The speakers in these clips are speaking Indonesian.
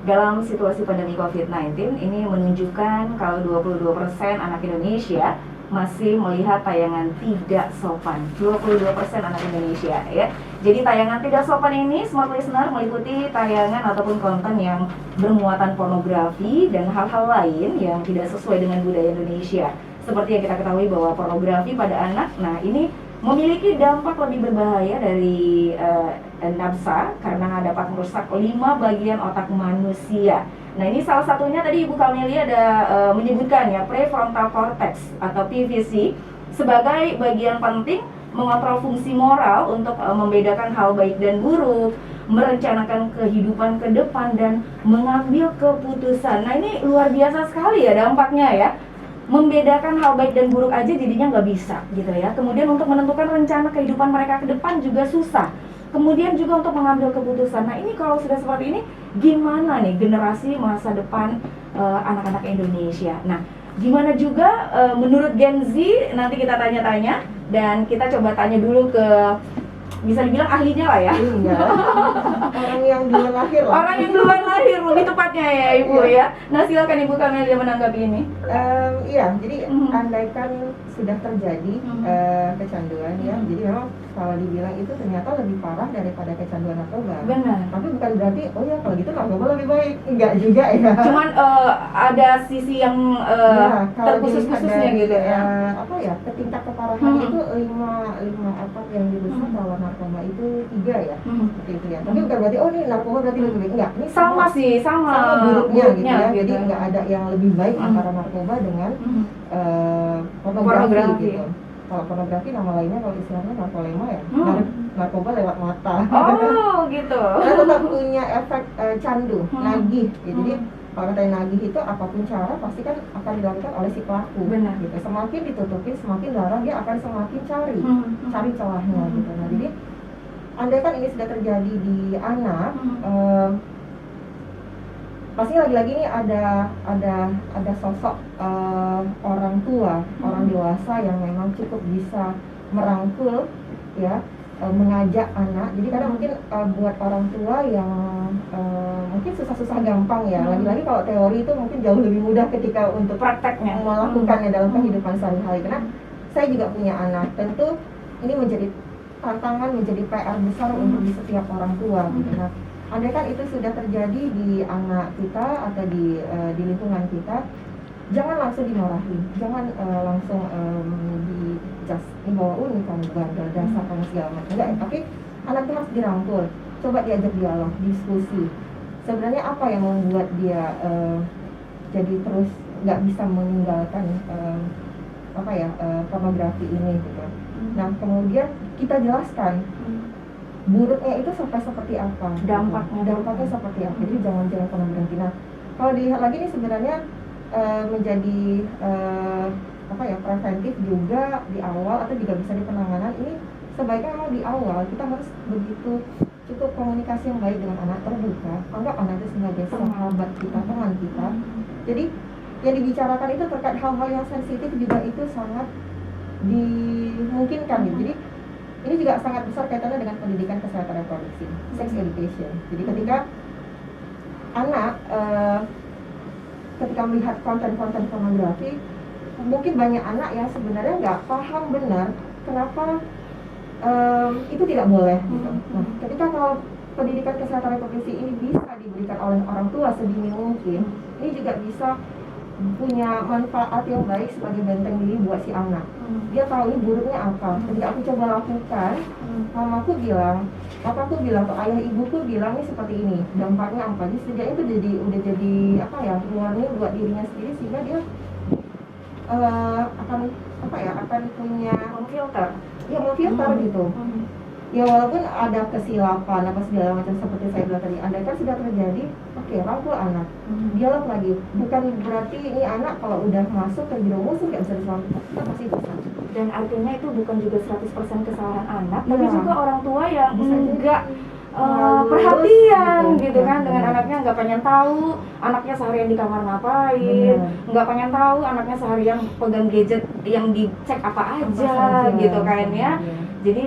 dalam situasi pandemi COVID-19 ini menunjukkan kalau 22% anak Indonesia masih melihat tayangan tidak sopan. 22% anak Indonesia ya. Jadi tayangan tidak sopan ini, smart listener, meliputi tayangan ataupun konten yang bermuatan pornografi dan hal-hal lain yang tidak sesuai dengan budaya Indonesia. Seperti yang kita ketahui bahwa pornografi pada anak, nah ini memiliki dampak lebih berbahaya dari nafsa karena dapat merusak 5 bagian otak manusia. Nah ini salah satunya tadi Ibu Kamelia ada menyebutkan ya, prefrontal cortex atau PVC sebagai bagian penting mengontrol fungsi moral untuk membedakan hal baik dan buruk, merencanakan kehidupan ke depan dan mengambil keputusan. Nah ini luar biasa sekali ya dampaknya ya. Membedakan hal baik dan buruk aja jadinya nggak bisa gitu ya. Kemudian untuk menentukan rencana kehidupan mereka ke depan juga susah. Kemudian juga untuk mengambil keputusan. Nah ini kalau sudah seperti ini, gimana nih generasi masa depan anak-anak Indonesia? Nah, gimana juga menurut Gen Z, nanti kita tanya-tanya dan kita coba tanya dulu ke, bisa dibilang ahlinya lah ya. Iya. Orang yang duluan lahir lah. Orang yang duluan lahir lebih tepatnya ya Ibu ya. Nah silakan Ibu Kamelia menanggapi ini. Iya, jadi andaikan sudah terjadi kecanduan ya, jadi memang kalau dibilang itu ternyata lebih parah daripada kecanduan narkoba. Benar. Tapi bukan berarti oh ya kalau gitu narkoba lebih baik, enggak juga ya. Cuman ada sisi yang terkhusus-khususnya gitu ya. Apa ya, tingkat keparahan itu lima apa yang dibesar kalau narkoba itu 3 ya, seperti itu ya. Tapi bukan berarti oh ini narkoba berarti lebih baik, enggak. Ini sama buruknya gitu ya. gitu. Jadi enggak ada yang lebih baik antara narkoba dengan pornografi gitu. Kalau pornografi nama lainnya kalau istilahnya narkolema ya, narkoba lewat mata. Oh gitu. Karena tetap punya efek candu, nagih. Ya, jadi kalau katanya nagih itu apapun cara pasti kan akan dilakukan oleh si pelaku. Benar. Gitu. Semakin ditutupin, semakin larang dia akan semakin cari celahnya gitu. Nah jadi andai kan ini sudah terjadi di anak, pasti lagi-lagi nih ada sosok orang tua, orang dewasa yang memang cukup bisa merangkul ya, mengajak anak. Jadi karena mungkin buat orang tua yang mungkin susah-susah gampang ya, lagi-lagi kalau teori itu mungkin jauh lebih mudah ketika untuk prakteknya melakukannya dalam kehidupan sehari-hari. Karena saya juga punya anak, tentu ini menjadi tantangan, menjadi PR besar untuk di setiap orang tua gitu. Nah, andai kan itu sudah terjadi di anak kita atau di lingkungan kita, jangan langsung dimarahi, jangan langsung ini bawa ini kamu bandel, dasar kamu segala macam, enggak ya. Tapi anak itu harus dirangkul, coba diajak dialog, diskusi. Sebenarnya apa yang membuat dia jadi terus nggak bisa meninggalkan pornografi ini gitu. Nah kemudian kita jelaskan buruknya itu sampai seperti apa, dampaknya seperti apa. Jadi jangan pernah berhenti. Nah kalau dilihat lagi nih sebenarnya menjadi preventif juga di awal atau juga bisa di penanganan ini, sebaiknya memang di awal kita harus begitu cukup komunikasi yang baik dengan anak, terbuka, anggap anak itu sebagai sahabat kita, teman kita. Jadi yang dibicarakan itu terkait hal-hal yang sensitif juga itu sangat dimungkinkan gitu. Jadi ini juga sangat besar kaitannya dengan pendidikan kesehatan reproduksi, sex education. Jadi ketika anak ketika melihat konten-konten pornografi, mungkin banyak anak yang sebenarnya nggak paham benar kenapa itu tidak boleh gitu. Nah, ketika kalau pendidikan kesehatan reproduksi ini bisa diberikan oleh orang tua sedini mungkin, ini juga bisa punya manfaat yang baik sebagai benteng diri buat si anak. Dia tahu ini buruknya apa. Ketika aku coba lakukan, mamaku bilang, papaku bilang, atau ayah ibuku bilang ini seperti ini, dampaknya apa. Jadi setidaknya itu udah jadi warning buat dirinya sendiri, sehingga dia akan punya memfilter gitu. Ya walaupun ada kesilapan apa segala macam seperti saya bilang tadi, andai kan sudah terjadi, oke, rangkul anak, dialog lagi. Bukan berarti ini anak kalau udah masuk ke jerumus nggak bisa diselamatkan, kita pasti bisa. Dan artinya itu bukan juga 100% kesalahan anak, tapi juga orang tua yang enggak perhatian gitu kan dengan anaknya, nggak pengen tahu anaknya seharian di kamar ngapain, nggak pengen tahu anaknya seharian pegang gadget yang dicek apa aja gitu kan ya. Jadi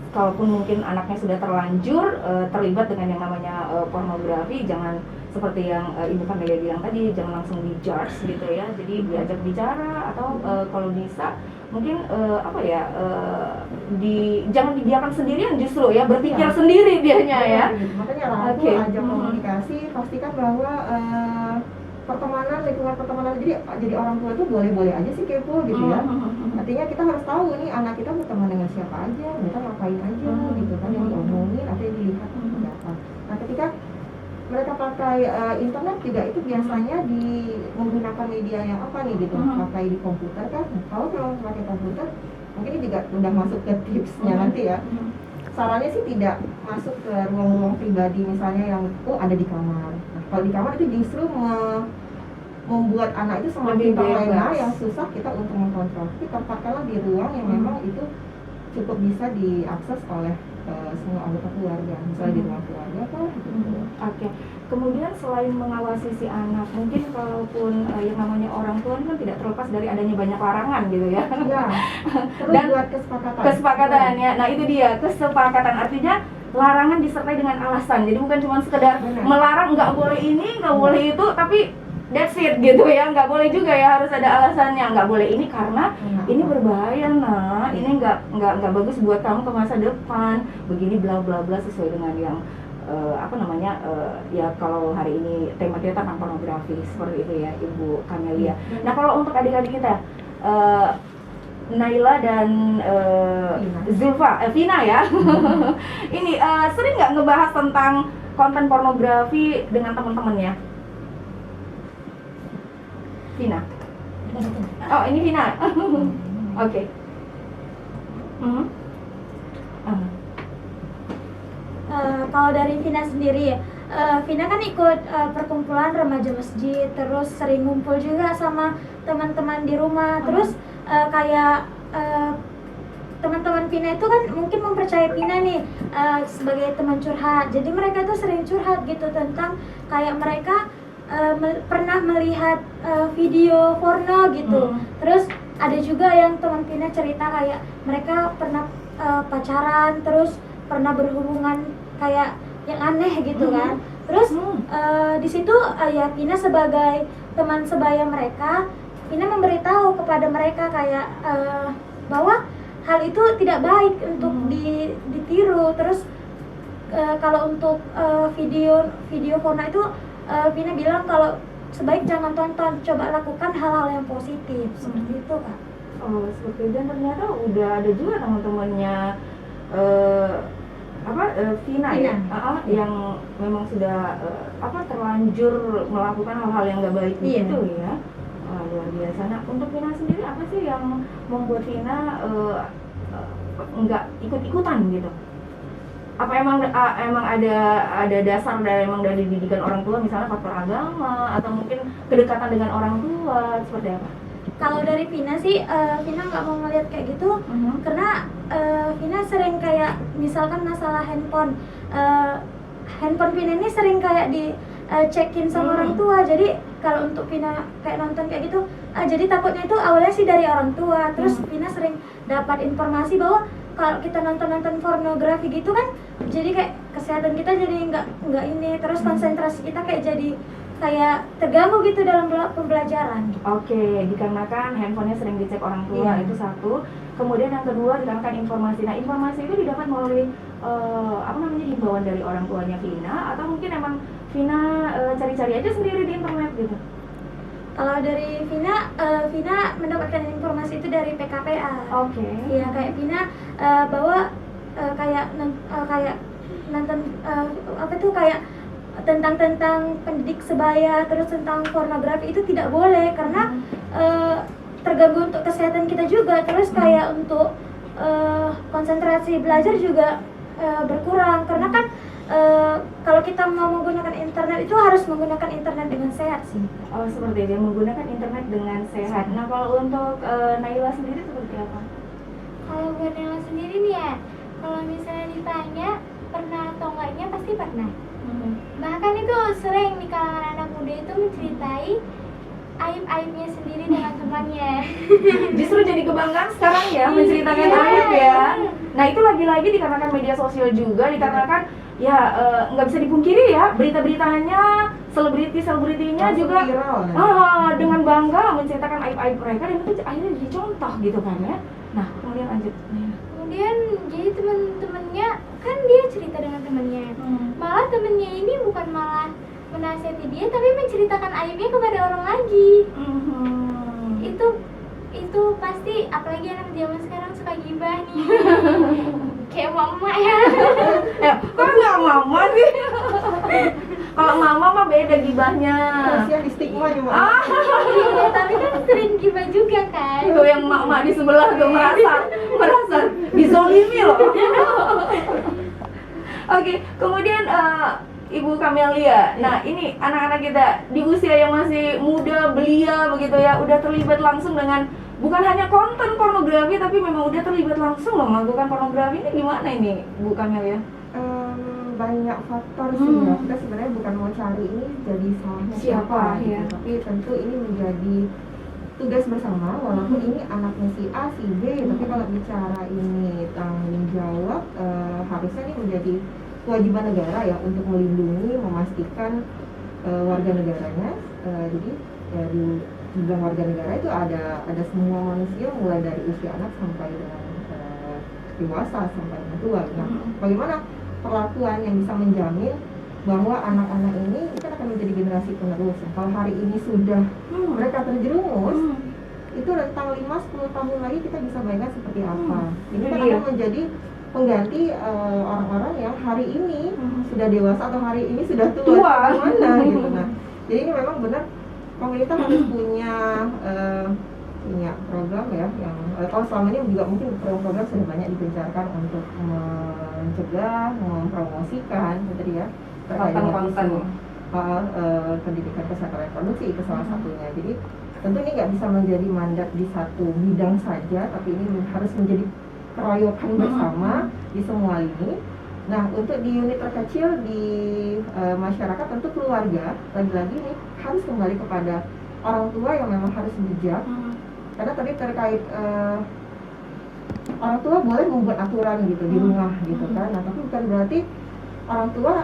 kalaupun mungkin anaknya sudah terlanjur terlibat dengan yang namanya pornografi, jangan seperti yang Ibu Camelia bilang tadi, jangan langsung di-judge gitu ya. Jadi diajak bicara atau kalau bisa mungkin jangan dibiarkan sendirian, justru ya berpikir sendiri dianya ya. Makanya rangkul, ajak komunikasi, pastikan bahwa pertemanan, lingkungan pertemanan, jadi orang tua itu boleh-boleh aja sih kepo gitu ya. Artinya kita harus tahu nih anak kita berteman dengan siapa aja, mereka ngapain aja gitu kan, yang diomongin atau yang dilihat seperti apa. Nah ketika mereka pakai internet juga itu biasanya menggunakan media yang apa nih gitu, pakai di komputer kan. Kalau pakai komputer, mungkin ini juga udah masuk ke tipsnya nanti ya. Sarannya sih tidak masuk ke ruang-ruang pribadi misalnya yang ada di kamar. Nah, kalau di kamar itu justru membuat anak itu semakin terlena, yang susah kita untuk mengkontrol. Tapi tempatkanlah di ruang yang memang itu cukup bisa diakses oleh semua anggota keluarga, misalnya di ruang keluarga kan gitu. Oke. Kemudian selain mengawasi si anak, mungkin kalaupun yang namanya orang tua kan tidak terlepas dari adanya banyak larangan gitu ya. Iya. Terus Dan buat kesepakatan. Kesepakatan ya. Nah itu dia, kesepakatan artinya larangan disertai dengan alasan. Jadi bukan cuma sekedar melarang nggak boleh ini, nggak boleh itu, tapi that's it gitu ya, nggak boleh juga ya, harus ada alasannya. Nggak boleh ini karena ini berbahaya, nah ini nggak bagus buat kamu ke masa depan, begini bla bla bla, sesuai dengan yang ya kalau hari ini tema kita tentang pornografi seperti itu ya Ibu Camelia. Nah kalau untuk adik-adik kita Naila dan Vina ya ini sering nggak ngebahas tentang konten pornografi dengan teman-temannya? Vina. Oh, ini Vina. Oke. Kalau dari Vina sendiri, Vina kan ikut perkumpulan remaja masjid, terus sering ngumpul juga sama teman-teman di rumah. Terus teman-teman Vina itu kan mungkin mempercayai Vina nih sebagai teman curhat. Jadi mereka tuh sering curhat gitu tentang kayak mereka pernah melihat video porno gitu. Terus ada juga yang teman Vina cerita kayak mereka pernah pacaran, terus pernah berhubungan kayak yang aneh gitu kan. Terus di situ ya Vina sebagai teman sebaya mereka, Vina memberitahu kepada mereka kayak bahwa hal itu tidak baik untuk ditiru. Terus kalau untuk video porno itu Vina bilang kalau sebaik jangan tonton, coba lakukan hal-hal yang positif seperti itu Kak. Oh seperti itu. Dan ternyata udah ada juga teman-temannya Vina ya, yang memang sudah terlanjur melakukan hal-hal yang nggak baik gitu ya. Luar biasa. Nah untuk Vina sendiri apa sih yang membuat Vina nggak ikut-ikutan gitu? Apa emang ada dasar dari didikan orang tua, misalnya faktor agama atau mungkin kedekatan dengan orang tua, seperti apa? Kalau dari Vina sih, Vina nggak mau ngeliat kayak gitu, karena Vina sering kayak misalkan masalah handphone Vina ini sering kayak cekin sama orang tua. Jadi kalau untuk Vina kayak nonton kayak gitu, jadi takutnya itu awalnya sih dari orang tua. Terus Vina sering dapat informasi bahwa kalau kita nonton pornografi gitu kan, jadi kayak kesehatan kita jadi nggak ini, terus konsentrasi kita kayak terganggu gitu dalam pembelajaran. Oke, dikarenakan handphonenya sering dicek orang tua, itu satu. Kemudian yang kedua dikarenakan informasi. Nah informasi itu didapat melalui himbauan dari orang tuanya Vina, atau mungkin emang Vina cari-cari aja sendiri di internet gitu? Kalau dari Vina, Vina mendapatkan informasi itu dari PKPA. Oke. Iya, kayak Vina bahwa kayak nonton kayak tentang pendidik sebaya, terus tentang pornografi itu tidak boleh karena terganggu untuk kesehatan kita juga. Terus kayak untuk konsentrasi belajar juga berkurang karena kan kalau kita mau menggunakan internet itu harus menggunakan internet dengan sehat sih. Oh seperti itu, menggunakan internet dengan sehat. Nah kalau untuk Naila sendiri seperti apa? Kalau buat Naila sendiri nih ya, kalau misalnya ditanya pernah atau enggaknya pasti pernah. Bahkan itu sering di kalangan anak muda itu menceritai, ayo aib-aibnya sendiri dengan temannya. Justru jadi kebanggaan sekarang ya menceritakan aib ya. Nah itu lagi-lagi dikarenakan media sosial juga, dikarenakan ya nggak bisa dipungkiri ya berita-beritanya, selebritinya Langsung juga viral, ya. dengan bangga menceritakan aib-aib mereka dan itu akhirnya jadi contoh gitu kan ya. Nah kemudian lanjut. Kemudian jadi teman-temannya kan dia cerita dengan temannya. Malah temennya ini bukan malah menasihati dia tapi menceritakan aibnya kepada orang lagi. Itu pasti apalagi anak zaman sekarang suka gibah nih. Kayak mama ya. Kok nggak mama sih? Kalau mama mah beda gibahnya. Kasihan di stigma nih, Mak. Iya, tapi kan sering gibah juga kan. Itu yang mak-mak di sebelah tuh merasa dizolimi loh. Oke, kemudian Ibu Camelia. Nah, ini anak-anak kita di usia yang masih muda, belia begitu ya, udah terlibat langsung dengan bukan hanya konten pornografi tapi memang udah terlibat langsung loh melakukan pornografi. Ini gimana ini, Bu Camelia? Banyak faktor sih ya. Kita sebenarnya bukan mau cari ini jadi salahnya Siapa, gitu. ya. Tapi tentu ini menjadi tugas bersama walaupun ini anaknya si A, si B, tapi kalau bicara ini tanggung jawab harusnya ini menjadi kewajiban negara ya untuk melindungi, memastikan warga negaranya. Jadi di jumlah warga negara itu ada semua manusia mulai dari usia anak sampai dengan dewasa sampai dengan tua. Nah, bagaimana perlakuan yang bisa menjamin bahwa anak-anak ini kan akan menjadi generasi penerus. Kalau hari ini sudah mereka terjerumus, itu rentang 5-10 tahun lagi kita bisa bayangkan seperti apa. Ini kan akan menjadi pengganti orang-orang yang hari ini sudah dewasa atau hari ini sudah tua. Bagaimana gitu. Nah, jadi ini memang benar pemerintah harus punya program ya yang kalau selama ini juga mungkin program sudah banyak digencarkan untuk mencegah, mempromosikan gitu ya terkait dengan isu pendidikan kesehatan reproduksi itu salah satunya. Jadi tentu ini nggak bisa menjadi mandat di satu bidang saja, tapi ini harus menjadi keroyokan bersama di semua lini. Nah, untuk di unit terkecil di masyarakat tentu keluarga lagi-lagi ini harus kembali kepada orang tua yang memang harus bijak. Karena tadi terkait orang tua boleh membuat aturan gitu di rumah gitu kan. Nah, tapi bukan berarti orang tua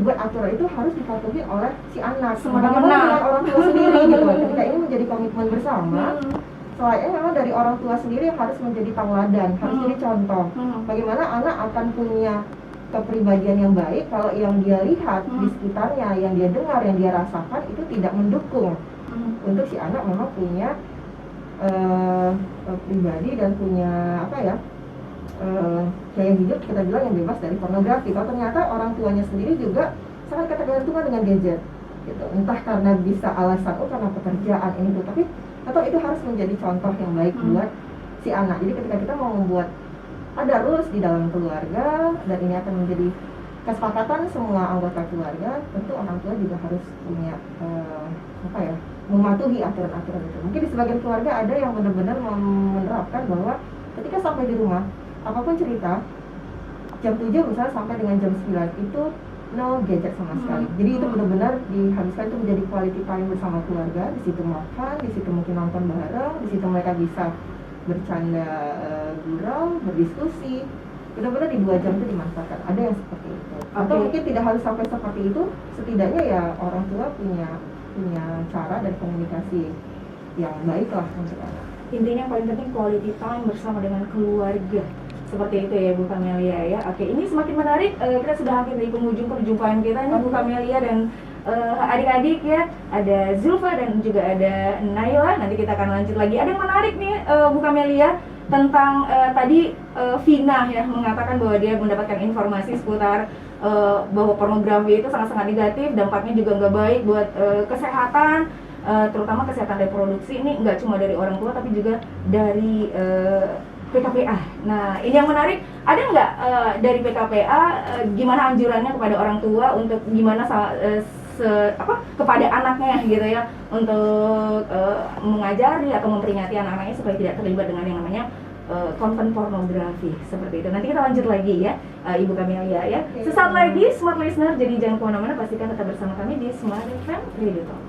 buat aturan itu harus dipatuhi oleh si anak. Bagaimana dengan orang tua sendiri gitu. Ketika ini menjadi komitmen bersama, selain memang dari orang tua sendiri harus menjadi tauladan, harus jadi contoh. Bagaimana anak akan punya kepribadian yang baik kalau yang dia lihat di sekitarnya, yang dia dengar, yang dia rasakan itu tidak mendukung untuk si anak memang punya pribadi dan punya gaya hidup kita bilang yang bebas dari pornografi. Kalau ternyata orang tuanya sendiri juga sangat ketergantungan dengan gadget gitu. Entah karena bisa alasan karena pekerjaan ini tuh, tapi atau itu harus menjadi contoh yang baik buat si anak. Jadi ketika kita mau membuat ada rules di dalam keluarga dan ini akan menjadi kesepakatan semua anggota keluarga, tentu orang tua juga harus punya mematuhi aturan-aturan itu. Mungkin di sebagian keluarga ada yang benar-benar menerapkan bahwa ketika sampai di rumah apapun cerita jam 7 misalnya sampai dengan jam 9 itu no gadget sama sekali. Jadi itu benar-benar dihabiskan itu menjadi quality time bersama keluarga. Di situ makan, di situ mungkin nonton bareng, di situ mereka bisa bercanda gurau, berdiskusi. Benar-benar di 2 jam itu dimanfaatkan. Ada yang seperti itu. Atau mungkin tidak harus sampai seperti itu. Setidaknya ya orang tua punya cara dan komunikasi yang baik lah untuk anak. Intinya paling penting quality time bersama dengan keluarga. Seperti itu ya Bu Camelia ya. Oke, ini semakin menarik. Kita sudah hampir di penghujung perjumpaan kita nih Bu Camelia dan adik-adik ya. Ada Zulfa dan juga ada Naila. Nanti kita akan lanjut lagi. Ada yang menarik nih Bu Camelia tentang tadi Vina ya mengatakan bahwa dia mendapatkan informasi seputar bahwa pornografi itu sangat-sangat negatif, dampaknya juga nggak baik buat kesehatan, terutama kesehatan reproduksi. Ini nggak cuma dari orang tua tapi juga dari PKPA. Nah, ini yang menarik. Ada nggak dari PKPA gimana anjurannya kepada orang tua untuk gimana kepada anaknya gitu ya untuk mengajari atau memperingati anak-anaknya supaya tidak terlibat dengan yang namanya konten pornografi seperti itu. Nanti kita lanjut lagi ya, Ibu Camelia ya. Sesaat lagi Smart Listener, jadi jangan kemana-mana, pastikan tetap bersama kami di Smart FM Radio Talk.